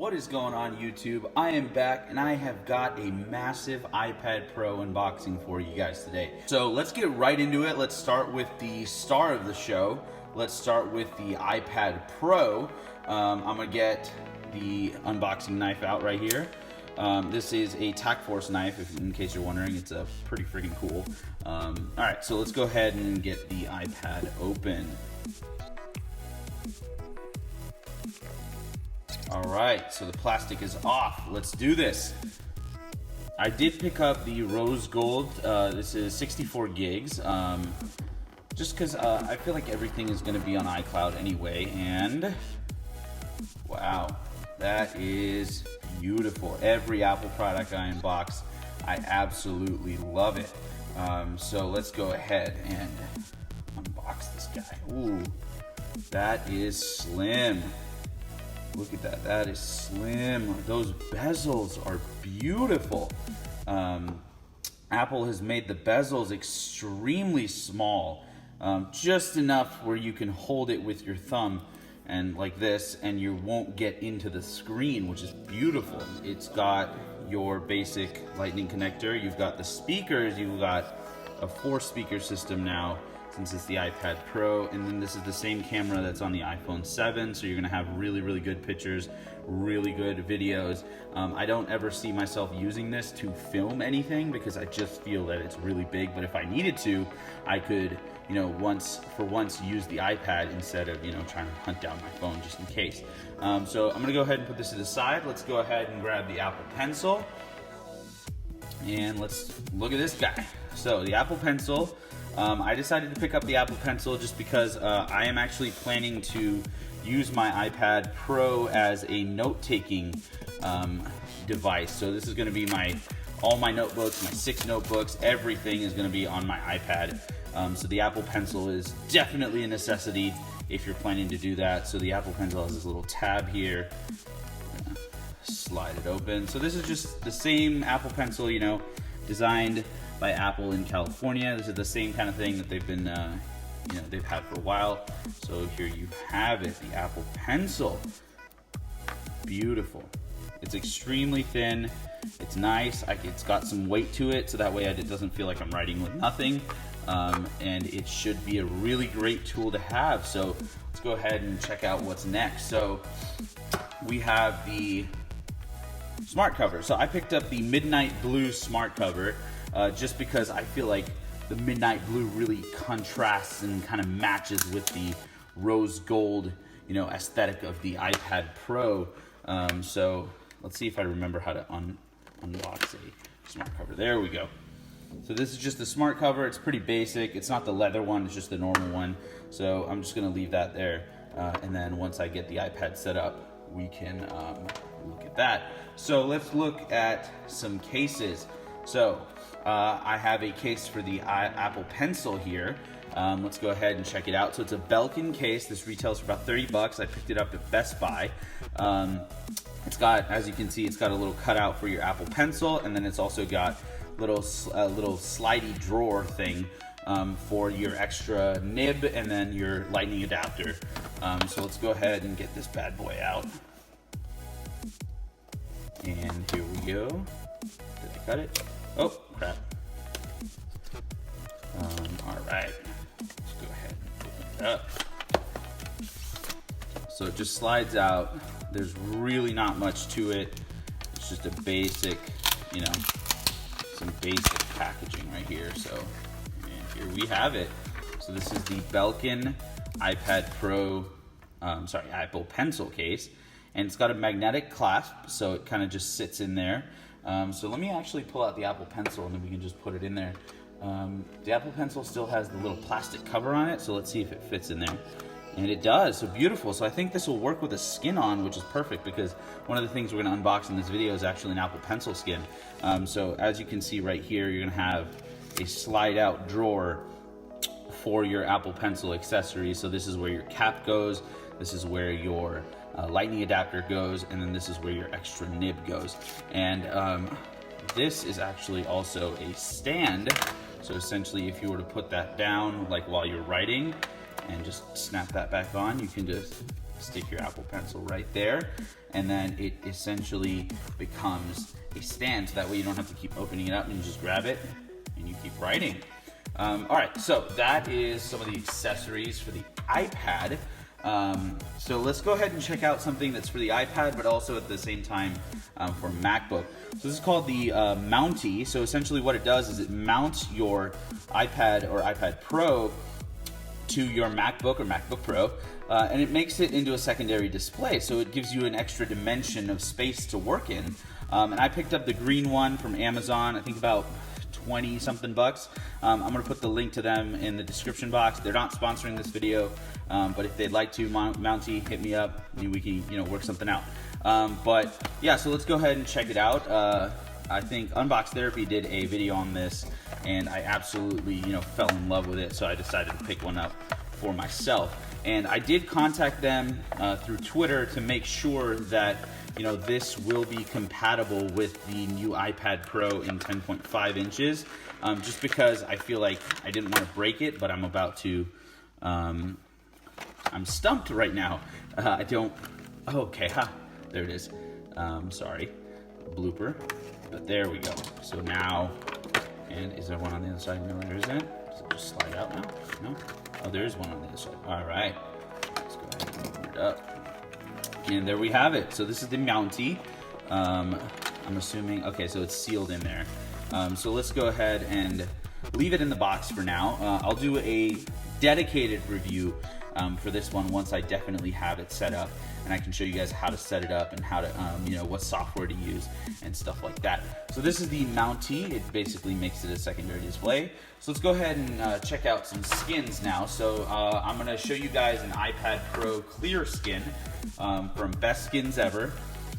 What is going on, YouTube? I am back and I have got a massive iPad Pro unboxing for you guys today. So let's get right into it. Let's start with the star of the show. Let's start with the iPad Pro. I'm gonna get the unboxing knife out right here. This is a Tac Force knife, in case you're wondering. It's pretty freaking cool. Alright, so let's go ahead and get the iPad open. Alright, so the plastic is off. Let's do this. I did pick up the rose gold. This is 64 gigs. Just because I feel like everything is going to be on iCloud anyway. And wow, that is beautiful. Every Apple product I unbox, I absolutely love it. So let's go ahead and unbox this guy. Ooh, that is slim. Look at that, that is slim. Those bezels are beautiful. Apple has made the bezels extremely small, just enough where you can hold it with your thumb and like this, and you won't get into the screen, which is beautiful. It's got your basic lightning connector, you've got the speakers, you've got a 4-speaker system now, since it's the iPad Pro, and then this is the same camera that's on the iPhone 7, so you're gonna have really, really good pictures, really good videos. I don't ever see myself using this to film anything because I just feel that it's really big, but if I needed to, I could, you know, once use the iPad instead of, you know, trying to hunt down my phone just in case. So I'm gonna go ahead and put this to the side. Let's go ahead and grab the Apple Pencil, and let's look at this guy. So the Apple Pencil, I decided to pick up the Apple Pencil just because I am actually planning to use my iPad Pro as a note-taking device. So this is going to be all my notebooks, my 6 notebooks, everything is going to be on my iPad. So the Apple Pencil is definitely a necessity if you're planning to do that. So the Apple Pencil has this little tab here. Slide it open. So this is just the same Apple Pencil, you know, designed by Apple in California. This is the same kind of thing that they've been, you know, they've had for a while. So here you have it, the Apple Pencil. Beautiful. It's extremely thin. It's nice. It's got some weight to it, so that way it doesn't feel like I'm writing with nothing. And it should be a really great tool to have. So let's go ahead and check out what's next. So we have the smart cover. So I picked up the Midnight Blue smart cover. Just because I feel like the midnight blue really contrasts and kind of matches with the rose gold, you know, aesthetic of the iPad Pro. So let's see if I remember how to unbox a smart cover. There we go. So this is just the smart cover. It's pretty basic. It's not the leather one, it's just the normal one. So I'm just gonna leave that there. And then once I get the iPad set up, we can look at that. So let's look at some cases. So I have a case for the Apple Pencil here. Let's go ahead and check it out. So it's a Belkin case. This retails for about 30 bucks. I picked it up at Best Buy. It's got, as you can see, it's got a little cutout for your Apple Pencil, and then it's also got little slidey drawer thing for your extra nib and then your lightning adapter. So let's go ahead and get this bad boy out. And here we go. Did I cut it? Oh, crap. All right, let's go ahead and open it up. So it just slides out. There's really not much to it. It's just a basic, you know, some basic packaging right here. So, and here we have it. So this is the Belkin iPad Pro, Apple Pencil case. And it's got a magnetic clasp, so it kind of just sits in there. So let me actually pull out the Apple Pencil and then we can just put it in there. The Apple Pencil still has the little plastic cover on it, so let's see if it fits in there. And it does, so beautiful. So I think this will work with a skin on, which is perfect because one of the things we're gonna unbox in this video is actually an Apple Pencil skin. So as you can see right here, you're gonna have a slide out drawer for your Apple Pencil accessories. So this is where your cap goes, this is where your lightning adapter goes, and then this is where your extra nib goes. And this is actually also a stand. So essentially, if you were to put that down like while you're writing and just snap that back on, you can just stick your Apple Pencil right there, and then it essentially becomes a stand, so that way you don't have to keep opening it up, and you just grab it and you keep writing. All right, so that is some of the accessories for the iPad. So let's go ahead and check out something that's for the iPad, but also at the same time for MacBook. So this is called the Mountie. So essentially what it does is it mounts your iPad or iPad Pro to your MacBook or MacBook Pro, and it makes it into a secondary display. So it gives you an extra dimension of space to work in. And I picked up the green one from Amazon, I think about 20 something bucks. I'm gonna put the link to them in the description box. They're not sponsoring this video, but if they'd like to, Mountie, hit me up and we can work something out. But yeah, so let's go ahead and check it out. I think Unbox Therapy did a video on this, and I absolutely fell in love with it, so I decided to pick one up for myself. And I did contact them through Twitter to make sure that this will be compatible with the new iPad Pro in 10.5 inches, just because I feel like I didn't want to break it, but I'm about to, I'm stumped right now. I don't, okay, there it is. Sorry, blooper, but there we go. So now, and is there one on the other side? No, there isn't. Does it just slide out now? No? Oh, there is one on the other side. All right, let's go ahead and open it up. And there we have it. So this is the Mountie. I'm assuming, okay, so it's sealed in there. So let's go ahead and leave it in the box for now. I'll do a dedicated review for this one once I definitely have it set up, and I can show you guys how to set it up and how to, what software to use and stuff like that. So this is the Mountie. It basically makes it a secondary display. So let's go ahead and check out some skins now. So I'm gonna show you guys an iPad Pro clear skin from Best Skins Ever.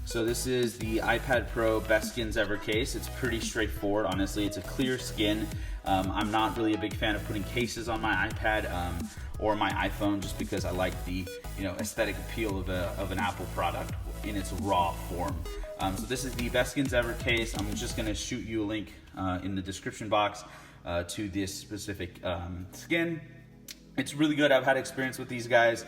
So this is the iPad Pro Best Skins Ever case. It's pretty straightforward, honestly. It's a clear skin. I'm not really a big fan of putting cases on my iPad or my iPhone, just because I like the aesthetic appeal of an Apple product in its raw form. So this is the Best Skins Ever case. I'm just gonna shoot you a link in the description box to this specific skin. It's really good. I've had experience with these guys.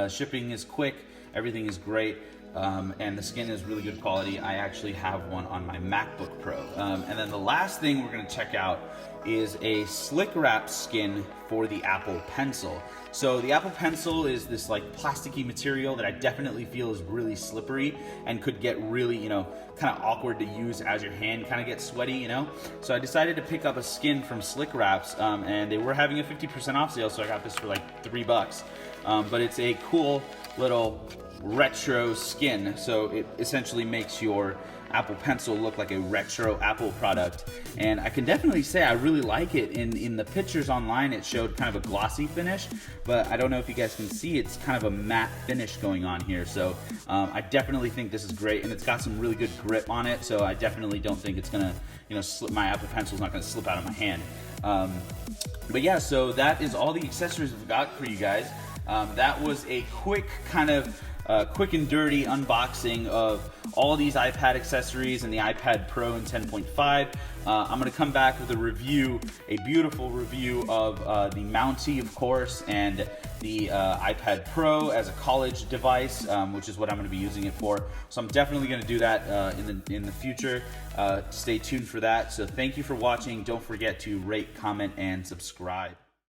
Shipping is quick, everything is great. And the skin is really good quality. I actually have one on my MacBook Pro. And then the last thing we're gonna check out is a Slickwraps skin for the Apple Pencil. So the Apple Pencil is this like plasticky material that I definitely feel is really slippery and could get really, kind of awkward to use as your hand kind of gets sweaty, So I decided to pick up a skin from Slickwraps, and they were having a 50% off sale, so I got this for like $3. But it's a cool little retro skin, so it essentially makes your Apple Pencil look like a retro Apple product, and I can definitely say I really like it. In the pictures online it showed kind of a glossy finish, but I don't know if you guys can see, it's kind of a matte finish going on here. So I definitely think this is great, and it's got some really good grip on it, so I definitely don't think it's gonna slip. My Apple Pencil's not gonna slip out of my hand. But yeah, so that is all the accessories we've got for you guys. That was a quick kind of quick and dirty unboxing of all these iPad accessories and the iPad Pro in 10.5. I'm gonna come back with a review, a beautiful review of the Mountie, of course, and the iPad Pro as a college device, which is what I'm gonna be using it for. So I'm definitely gonna do that in the future. Stay tuned for that. So thank you for watching. Don't forget to rate, comment, and subscribe.